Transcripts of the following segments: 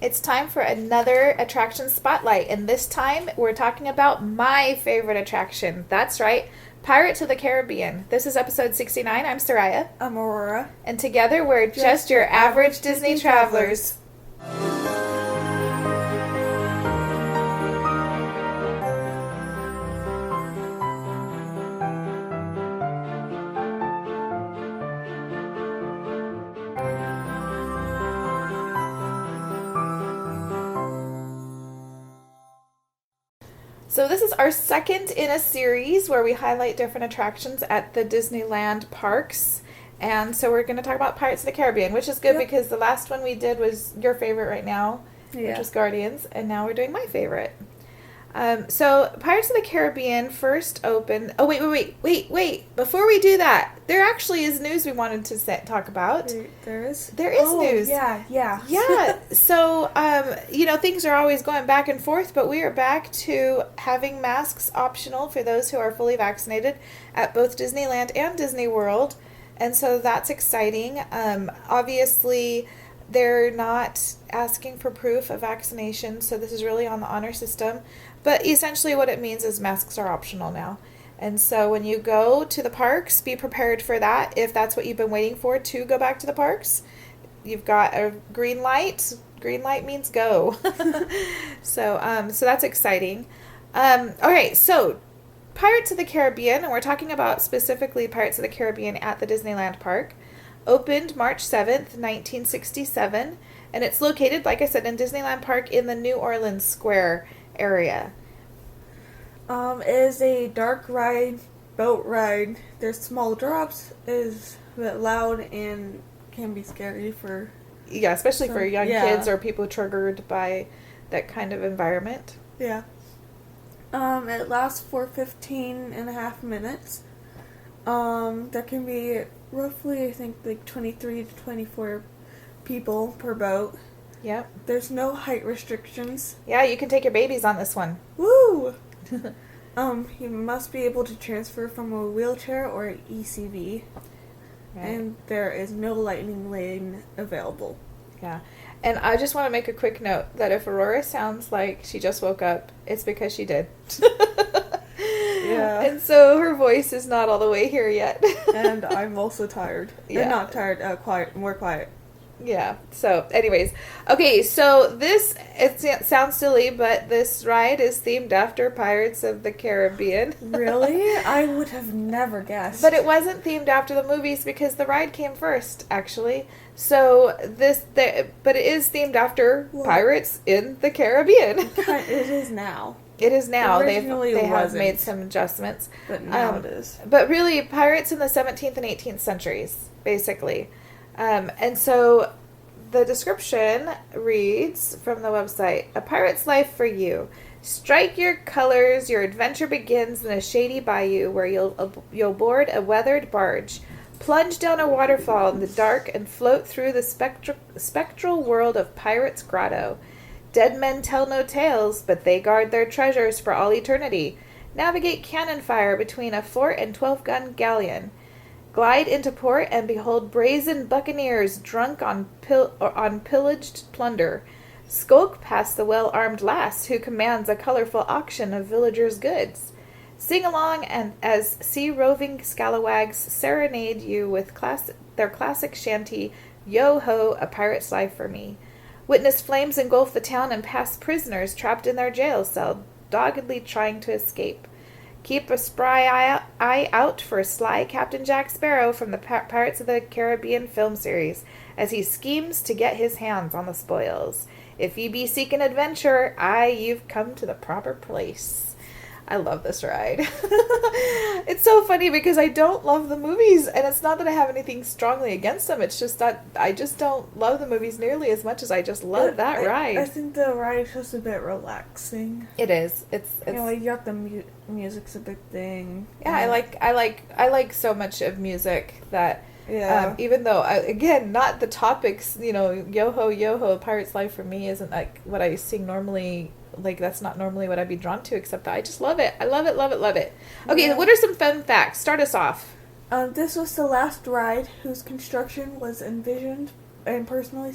It's time for another attraction spotlight, and this time we're talking about my favorite attraction. That's right, Pirates of the Caribbean. This is episode 69. I'm Sariah. I'm Aurora. And together we're just your average Disney travelers. So this is our second in a series where we highlight different attractions at the Disneyland parks. And so we're going to talk about Pirates of the Caribbean, which is good because the last one we did was your favorite right now, which is Guardians, and now we're doing my favorite. So Pirates of the Caribbean first opened... Oh, wait. Before we do that, there actually is news we wanted to talk about. There is? There is news. Yeah. Yeah. So, things are always going back and forth, but we are back to having masks optional for those who are fully vaccinated at both Disneyland and Disney World. And so that's exciting. Obviously, they're not asking for proof of vaccination, so this is really on the honor system. But essentially what it means is masks are optional now. And so when you go to the parks, be prepared for that. If that's what you've been waiting for to go back to the parks, you've got a green light. Green light means go. So that's exciting. All right, so Pirates of the Caribbean, and we're talking about specifically Pirates of the Caribbean at the Disneyland Park, opened March 7th, 1967, and it's located, like I said, in Disneyland Park in the New Orleans Square area. It is a dark boat ride. There's small drops, is a bit loud, and can be scary for... Yeah, especially for young kids or people triggered by that kind of environment. Yeah. It lasts for 15 and a half minutes. There can be roughly, I think, like 23 to 24 people per boat. Yep. There's no height restrictions. Yeah, you can take your babies on this one. Woo! You must be able to transfer from a wheelchair or an ECV. Right. And there is no lightning lane available. Yeah. And I just want to make a quick note that if Aurora sounds like she just woke up, it's because she did. Yeah. And so her voice is not all the way here yet. And I'm also tired. Yeah. Not tired, more quiet. Yeah. So, anyways. Okay, so it sounds silly, but this ride is themed after Pirates of the Caribbean. Really? I would have never guessed. But it wasn't themed after the movies because the ride came first, actually. So, but it is themed after Pirates in the Caribbean. It is now. It is now. They wasn't. have made some adjustments. But now it is. But really, pirates in the 17th and 18th centuries, basically. And so the description reads from the website, A Pirate's Life for You. Strike your colors, your adventure begins in a shady bayou where you'll board a weathered barge, plunge down a waterfall in the dark, and float through the spectral world of Pirate's Grotto. Dead men tell no tales, but they guard their treasures for all eternity. Navigate cannon fire between a 4- and 12-gun galleon. Glide into port and behold brazen buccaneers drunk on pillaged plunder. Skulk past the well-armed lass who commands a colorful auction of villagers' goods. Sing along and as sea-roving scalawags serenade you with their classic shanty, Yo-ho, a pirate's life for me. Witness flames engulf the town and past prisoners trapped in their jail cell, doggedly trying to escape. Keep a spry eye out for sly Captain Jack Sparrow from the Pirates of the Caribbean film series as he schemes to get his hands on the spoils. If ye be seeking adventure, you've come to the proper place. I love this ride. It's so funny because I don't love the movies, and it's not that I have anything strongly against them. It's just that I just don't love the movies nearly as much as I just love that ride. I think the ride is just a bit relaxing. It is. It's you got the music's a big thing. Yeah, I like so much of music that. Yeah. Even though, again, not the topics, yo-ho, yo-ho, Pirate's Life for me isn't like what I sing normally. Like, that's not normally what I'd be drawn to, except that I just love it. I love it, love it, love it. Okay, What are some fun facts? Start us off. This was the last ride whose construction was envisioned and personally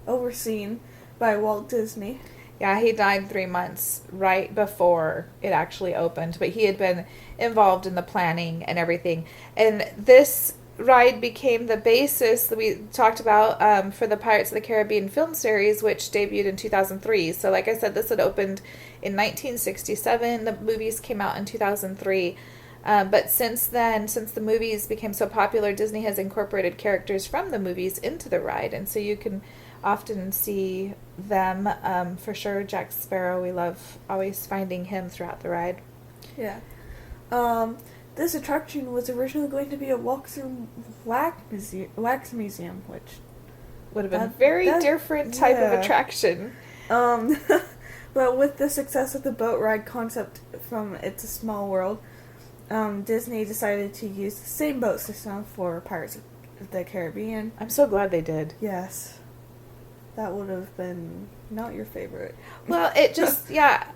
overseen by Walt Disney. Yeah, he died 3 months right before it actually opened, but he had been involved in the planning and everything. And this ride became the basis that we talked about for the Pirates of the Caribbean film series, which debuted in 2003. So, like I said, this had opened in 1967. The movies came out in 2003. But since then, since the movies became so popular, Disney has incorporated characters from the movies into the ride. And so you can often see them, for sure. Jack Sparrow, we love always finding him throughout the ride. Yeah. This attraction was originally going to be a walk-through wax museum, which would have been a very different type of attraction. But with the success of the boat ride concept from It's a Small World, Disney decided to use the same boat system for Pirates of the Caribbean. I'm so glad they did. Yes. That would have been not your favorite. Well, it just, I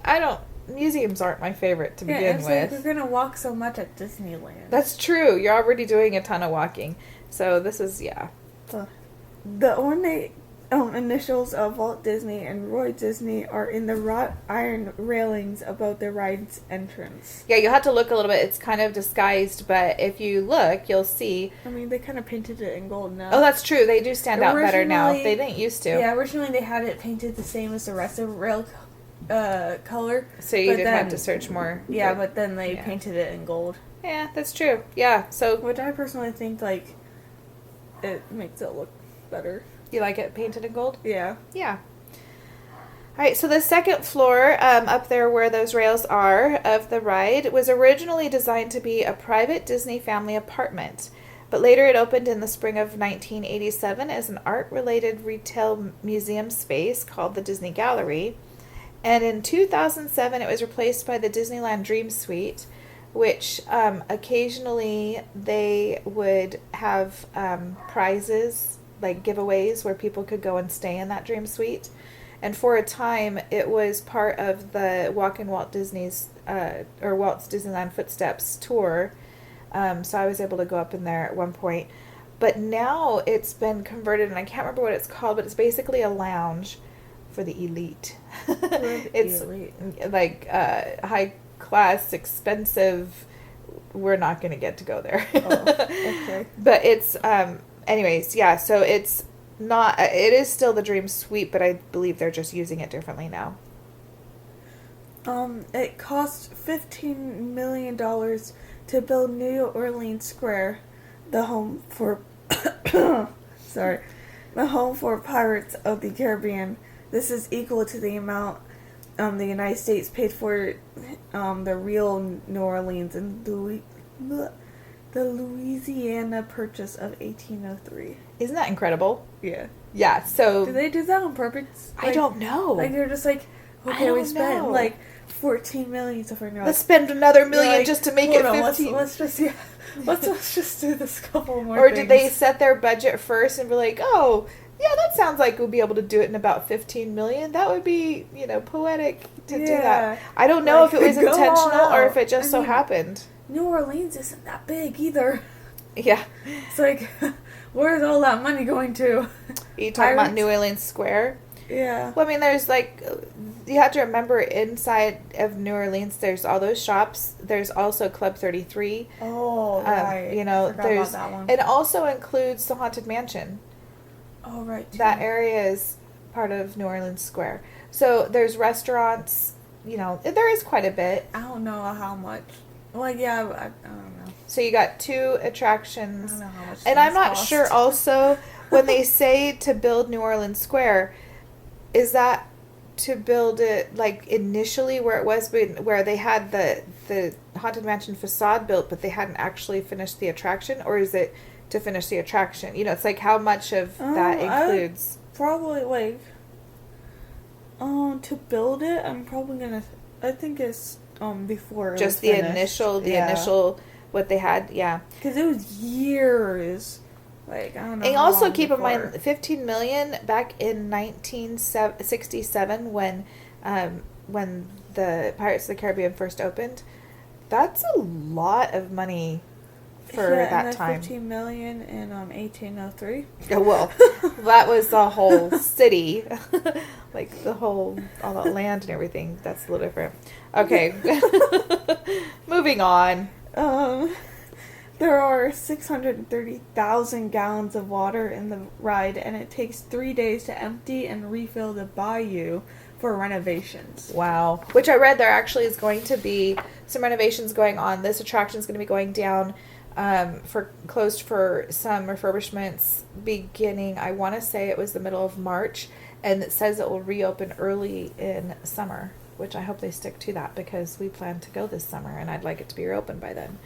don't, museums aren't my favorite to begin with. Like you're going to walk so much at Disneyland. That's true. You're already doing a ton of walking. So this is, The ornate initials of Walt Disney and Roy Disney are in the wrought iron railings above the ride's entrance. Yeah, you'll have to look a little bit. It's kind of disguised, but if you look, you'll see. I mean, they kind of painted it in gold now. Oh, that's true. They do stand out better now. They didn't used to. Yeah, originally they had it painted the same as the rest of rail color. So you didn't have to search more. Yeah, but then they painted it in gold. Yeah, that's true. Yeah, so. Which I personally think, like, it makes it look better. You like it painted in gold? Yeah. Yeah. All right, so the second floor up there where those rails are of the ride was originally designed to be a private Disney family apartment, but later it opened in the spring of 1987 as an art-related retail museum space called the Disney Gallery. And in 2007, it was replaced by the Disneyland Dream Suite, which occasionally they would have prizes, like giveaways, where people could go and stay in that Dream Suite. And for a time, it was part of the Walk in Walt Disney's, or Walt's Disneyland Footsteps tour. So I was able to go up in there at one point. But now it's been converted, and I can't remember what it's called, but it's basically a lounge for the elite. It's elite. Like high class, expensive. We're not going to get to go there. Okay. But it's, anyways, yeah, so it's not, it is still the Dream Suite, but I believe they're just using it differently now. It cost $15 million to build New Orleans Square, the home for, the home for Pirates of the Caribbean. This is equal to the amount the United States paid for the real New Orleans and the Louisiana Purchase of 1803. Isn't that incredible? Yeah. Yeah, so... Did they do that on purpose? I don't know. Like, they're just like, okay, we spent, like, $14 million so far now. Let's spend another $1 million just to make it 15. Let's just do this couple more Or things. did they set their budget first and be like, oh, yeah, that sounds like we'll be able to do it in about $15 million. That would be, poetic to do that. I don't know if it was intentional or if it just so happened. New Orleans isn't that big either. Yeah. It's like, where's all that money going to? You talking about New Orleans Square? Yeah. Well, I mean, there's you have to remember inside of New Orleans, there's all those shops. There's also Club 33. Oh, right. There's, about that one. It also includes the Haunted Mansion. Oh, right. Too. That area is part of New Orleans Square. So there's restaurants, there is quite a bit. I don't know how much. Well, yeah, I don't know. So you got 2 attractions. I don't know how much. And I'm not cost. sure also when they say to build New Orleans Square, is that to build it like initially where it was, where they had the Haunted Mansion facade built, but they hadn't actually finished the attraction, or is it to finish the attraction? It's like how much of that includes? Probably like to build it. I'm probably gonna. I think it's before it just was the initial what they had, yeah. Because it was years. Like, I don't know. And also keep in mind, $15 million back in 1967 when the Pirates of the Caribbean first opened. That's a lot of money for that and time. 15 million in 1803. Oh, well, that was the whole city, like all that land and everything. That's a little different. Okay, moving on. There are 630,000 gallons of water in the ride, and it takes 3 days to empty and refill the Bayou for renovations. Wow. Which I read there actually is going to be some renovations going on. This attraction is going to be going down closed for some refurbishments beginning, I want to say it was the middle of March, and it says it will reopen early in summer, which I hope they stick to that because we plan to go this summer and I'd like it to be reopened by then.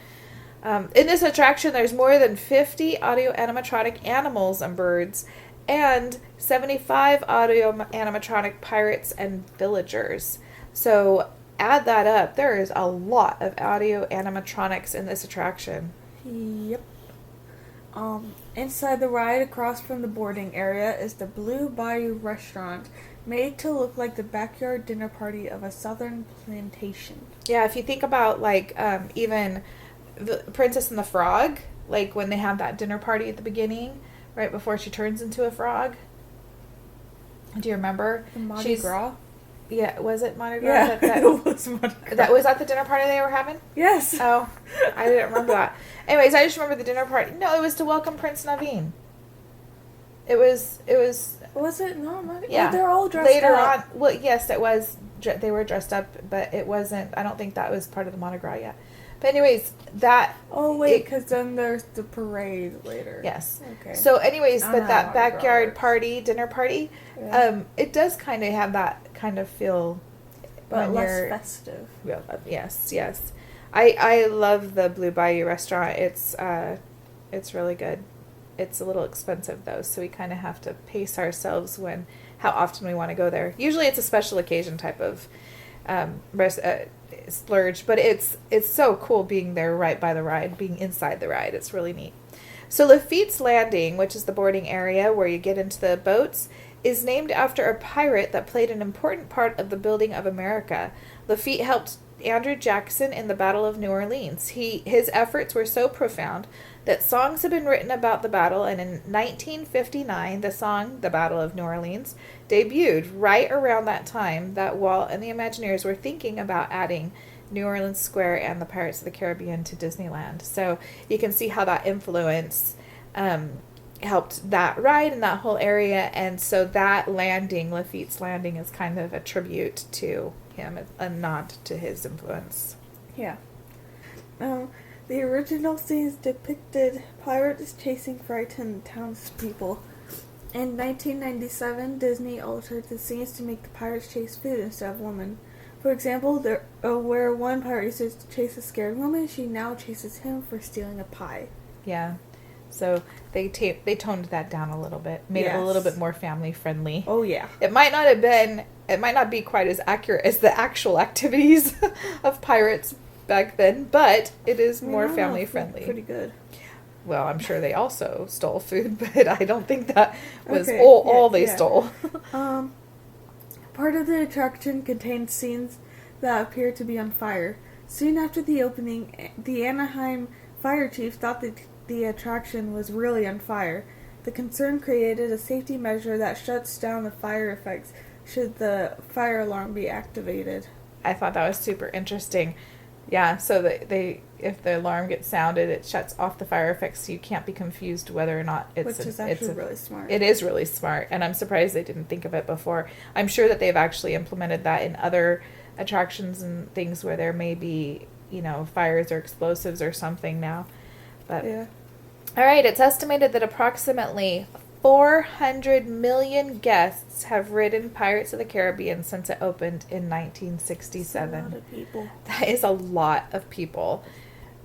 In this attraction, there's more than 50 audio animatronic animals and birds and 75 audio animatronic pirates and villagers. So add that up. There is a lot of audio animatronics in this attraction. Yep. Inside the ride, across from the boarding area, is the Blue Bayou restaurant, made to look like the backyard dinner party of a southern plantation. Yeah, if you think about like even the Princess and the Frog, like when they have that dinner party at the beginning, right before she turns into a frog. Do you remember? The Mardi Gras? Yeah, was it Mardi Gras? Yeah, it was Mardi Gras. Was that the dinner party they were having? Yes. Oh, I didn't remember that. Anyways, I just remember the dinner party. No, it was to welcome Prince Naveen. It was. Was it? No, Mardi Gras. Yeah. Oh, they're all dressed Later up. on, well, yes, it was. They were dressed up, but it wasn't. I don't think that was part of the Mardi Gras yet. But anyways, that. Oh wait, because then there's the parade later. Yes. Okay. So, anyways, but that Mardi Gras backyard works. party, dinner party, Yeah. it does kind of have that kind of feel. But when less you're- festive. Yeah, yes. I love the Blue Bayou restaurant. It's really good. It's a little expensive though, so we kind of have to pace ourselves how often we want to go there. Usually it's a special occasion type of splurge, but it's so cool being there right by the ride, being inside the ride. It's really neat. So Lafitte's Landing, which is the boarding area where you get into the boats, is named after a pirate that played an important part of the building of America. Lafitte helped Andrew Jackson in the Battle of New Orleans. His efforts were so profound that songs have been written about the battle, and in 1959, the song The Battle of New Orleans debuted right around that time that Walt and the Imagineers were thinking about adding New Orleans Square and the Pirates of the Caribbean to Disneyland. So you can see how that influence helped that ride and that whole area, and so that landing, Lafitte's Landing, is kind of a tribute to him, a nod to his influence. Yeah. The original scenes depicted pirates chasing frightened townspeople. In 1997, Disney altered the scenes to make the pirates chase food instead of women. For example, where one pirate used to chase a scared woman, she now chases him for stealing a pie. Yeah. So they toned that down a little bit, made it a little bit more family friendly. Oh yeah. It might not be quite as accurate as the actual activities of pirates back then, but it is more family friendly. Pretty good. Well, I'm sure they also stole food, but I don't think that was Okay, all they stole. Part of the attraction contains scenes that appear to be on fire. Soon after the opening, the Anaheim fire chief thought that the attraction was really on fire. The concern created a safety measure that shuts down the fire effects should the fire alarm be activated. I thought that was super interesting. Yeah, so that if the alarm gets sounded, it shuts off the fire effects, so you can't be confused whether or not it's Which is actually really smart. It is really smart, and I'm surprised they didn't think of it before. I'm sure that they've actually implemented that in other attractions and things where there may be, fires or explosives or something now. But yeah. All right, it's estimated that approximately 400 million guests have ridden Pirates of the Caribbean since it opened in 1967. That's a lot of people. That is a lot of people.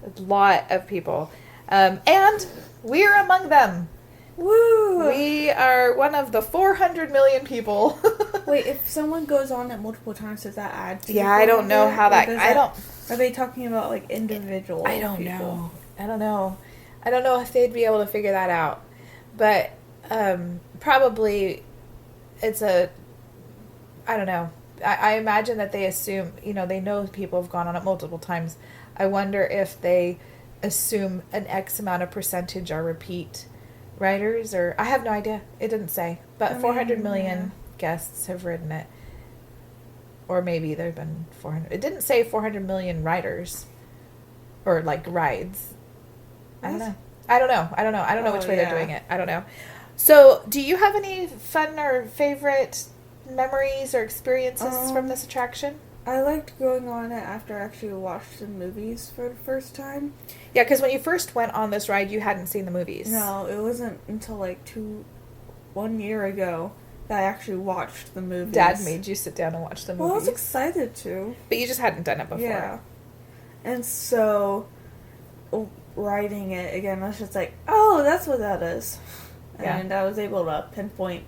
A lot of people. And we're among them. Woo! We are one of the 400 million people. Wait, if someone goes on it multiple times, does that add to I don't know how that... Are they talking about, like, individual I don't people? know. I don't know if they'd be able to figure that out. But probably it's I don't know. I imagine that they assume, they know people have gone on it multiple times. I wonder if they assume an X amount of percentage are repeat writers, or I have no idea. It didn't say, but I mean, 400 million yeah. guests have written it, or maybe there've been 400. It didn't say 400 million writers, or like rides. I don't What? know. I don't know. I don't know Oh, which way yeah. they're doing it. I don't know. So, do you have any fun or favorite memories or experiences from this attraction? I liked going on it after I actually watched the movies for the first time. Yeah, because when you first went on this ride, you hadn't seen the movies. No, it wasn't until like 1 year ago that I actually watched the movies. Dad made you sit down and watch the movies. Well, I was excited to. But you just hadn't done it before. Yeah. And so, writing it again, I was just like, oh, that's what that is. Yeah. And I was able to pinpoint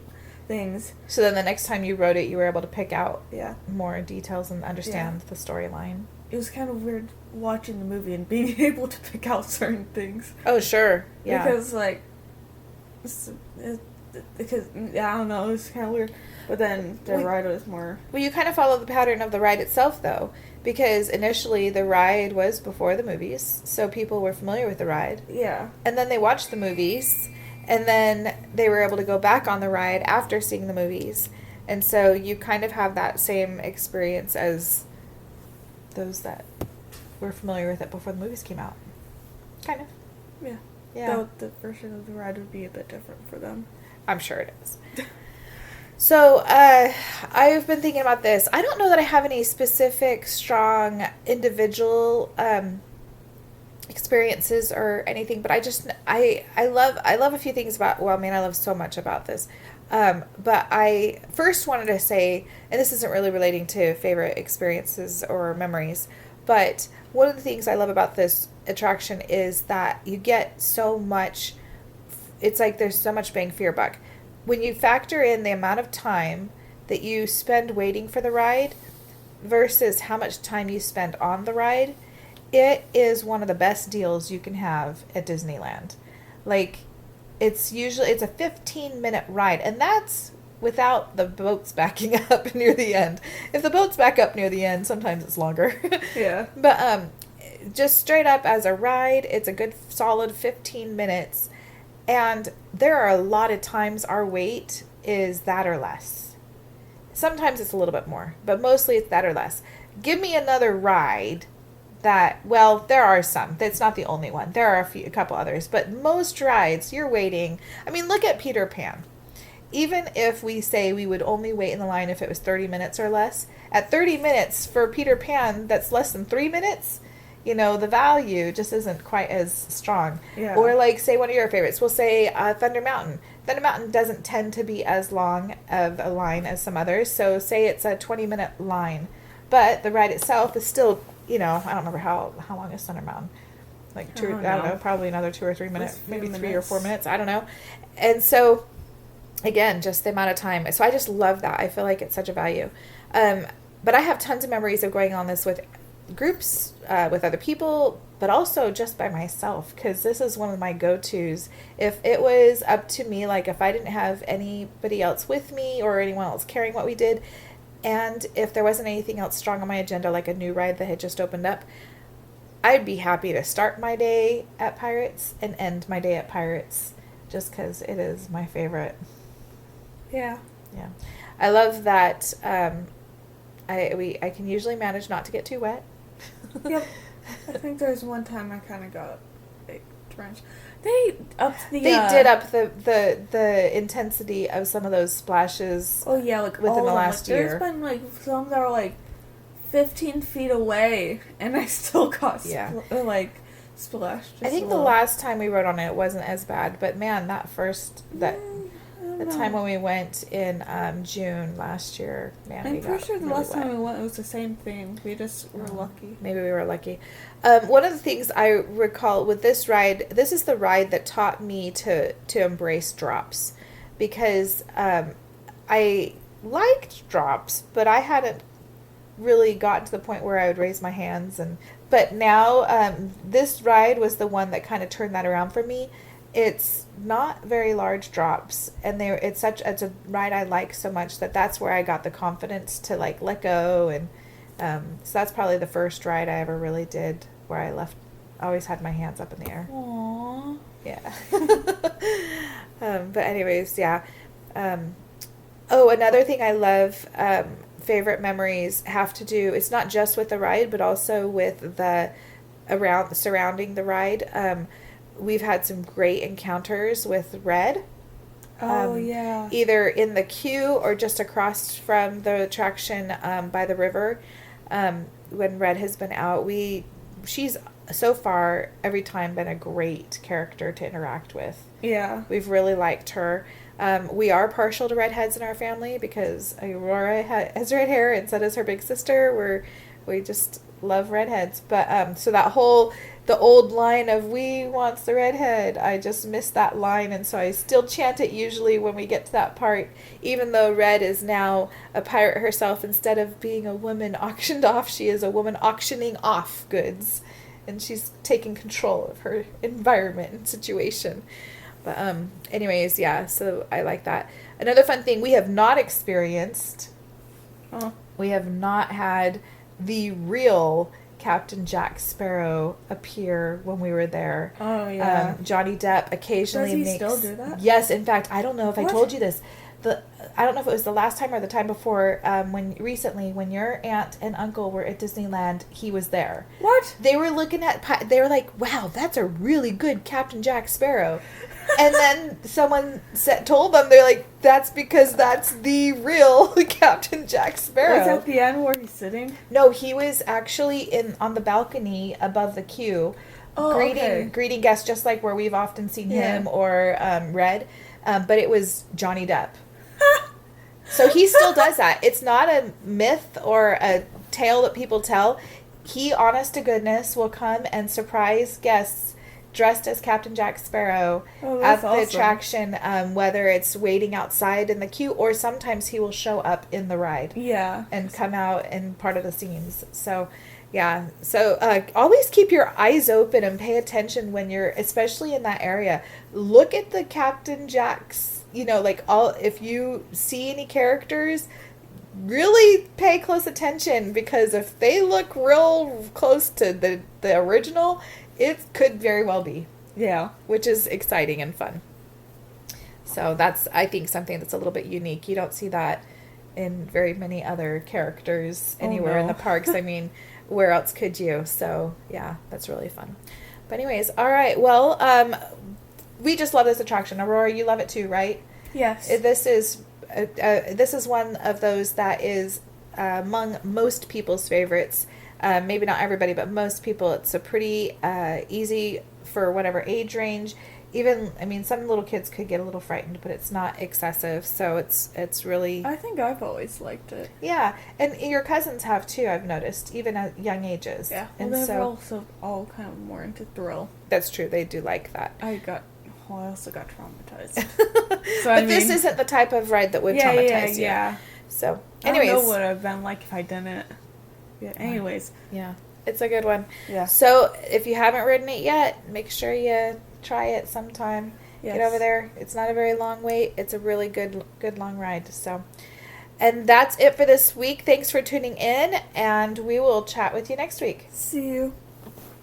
things. So then the next time you wrote it, you were able to pick out Yeah. more details and understand the storyline. It was kind of weird watching the movie and being able to pick out certain things. Oh, sure. Yeah. Because, like, because, I don't know, it was kind of weird. But then the ride was more... Well, you kind of follow the pattern of the ride itself, though, because initially the ride was before the movies, so people were familiar with the ride. Yeah. And then they watched the movies, and then they were able to go back on the ride after seeing the movies. And so you kind of have that same experience as those that were familiar with it before the movies came out. Kind of. Yeah. Yeah. Though the version of the ride would be a bit different for them. I'm sure it is. So, I've been thinking about this. I don't know that I have any specific, strong, individual experiences or anything, but I love a few things about, well, I mean, I love so much about this. But I first wanted to say, and this isn't really relating to favorite experiences or memories, but one of the things I love about this attraction is that you get so much, it's like there's so much bang for your buck. When you factor in the amount of time that you spend waiting for the ride versus how much time you spend on the ride, it is one of the best deals you can have at Disneyland. Like, it's a 15-minute ride, and that's without the boats backing up near the end. If the boats back up near the end, sometimes it's longer. Yeah. But just straight up as a ride, it's a good solid 15 minutes. And there are a lot of times our wait is that or less. Sometimes it's a little bit more, but mostly it's that or less. Give me another ride that, well, there are some. That's not the only one. There are a couple others, but most rides you're waiting. I mean, look at Peter Pan. Even if we say we would only wait in the line if it was 30 minutes or less, at 30 minutes for Peter Pan, that's less than 3 minutes. You know, the value just isn't quite as strong. Yeah. Or like, say, one of your favorites. We'll say Thunder Mountain. Thunder Mountain doesn't tend to be as long of a line as some others. So say it's a 20-minute line. But the ride itself is still, you know, I don't remember how long is Thunder Mountain. Like I don't know, probably another 2 or 3 minutes. Maybe 3 or 4 minutes. I don't know. And so, again, just the amount of time. So I just love that. I feel like it's such a value. But I have tons of memories of going on this with groups, with other people, but also just by myself, because this is one of my go-tos. If it was up to me, like if I didn't have anybody else with me or anyone else carrying what we did, and if there wasn't anything else strong on my agenda, like a new ride that had just opened up, I'd be happy to start my day at Pirates and end my day at Pirates, just because it is my favorite. Yeah. Yeah. I love that I can usually manage not to get too wet. Yep. I think there's one time I kind of got drenched. They upped the... They did up the intensity of some of those splashes. Oh yeah, like within all the of them. last year. There's been like some that are like 15 feet away, and I still got splashed. I think the last time we rode on it wasn't as bad, but man, the time when we went in June last year, man, I'm pretty sure the last wet. time we went it was the same thing. We just were lucky. Maybe we were lucky. One of the things I recall with this ride, this is the ride that taught me to embrace drops, because I liked drops, but I hadn't really gotten to the point where I would raise my hands. But now this ride was the one that kind of turned that around for me. It's not very large drops, and it's a ride I like so much that's where I got the confidence to like let go, and so that's probably the first ride I ever really did where I always had my hands up in the air. Aww. Yeah. But anyways, yeah. Oh, another thing I love, favorite memories have to do, it's not just with the ride, but also with the surrounding the ride. We've had some great encounters with Red. Oh, yeah. Either in the queue or just across from the attraction by the river. When Red has been out, she's so far every time been a great character to interact with. Yeah. We've really liked her. We are partial to redheads in our family because Aurora has red hair, and so does her big sister. We just love redheads. But so the old line of "we wants the redhead," I just missed that line, and so I still chant it usually when we get to that part. Even though Red is now a pirate herself, instead of being a woman auctioned off, she is a woman auctioning off goods, and she's taking control of her environment and situation. But anyways, yeah, so I like that. Another fun thing we have not experienced, we have not had the real Captain Jack Sparrow appear when we were there. Oh, yeah. Johnny Depp occasionally Does he still do that? Yes, in fact, I don't know if What? I told you this. I don't know if it was the last time or the time before, when your aunt and uncle were at Disneyland, he was there. What? They were looking they were like, wow, that's a really good Captain Jack Sparrow. And then someone told them, they're like, that's because that's the real Captain Jack Sparrow. Was that the end where he's sitting? No, he was actually on the balcony above the queue, greeting guests, just like where we've often seen him or Red. But it was Johnny Depp. So he still does that. It's not a myth or a tale that people tell. He, honest to goodness, will come and surprise guests dressed as Captain Jack Sparrow at the attraction, whether it's waiting outside in the queue or sometimes he will show up in the ride. Yeah. And come out in part of the scenes. So, yeah. So, always keep your eyes open and pay attention when you're, especially in that area. Look at the Captain Jack's, if you see any characters, really pay close attention, because if they look real close to the original, it could very well be. Yeah. Which is exciting and fun. So that's, I think, something that's a little bit unique. You don't see that in very many other characters anywhere in the parks. I mean, where else could you? So, yeah, that's really fun. But anyways, all right. Well, we just love this attraction. Aurora, you love it too, right? Yes. This is one of those that is among most people's favorites. Maybe not everybody, but most people. It's a pretty easy for whatever age range. Even, I mean, some little kids could get a little frightened, but it's not excessive. So it's really... I think I've always liked it. Yeah, and your cousins have too, I've noticed, even at young ages. Yeah, and well, they're so also all kind of more into thrill. That's true, they do like that. I also got traumatized. But this isn't the type of ride that would traumatize you. Yeah. So, anyways. I don't know what it would have been like if I didn't. Yeah, anyways. Yeah, it's a good one. Yeah. So, if you haven't ridden it yet, make sure you try it sometime. Yes. Get over there. It's not a very long wait. It's a really good long ride. So, and that's it for this week. Thanks for tuning in, and we will chat with you next week. See you.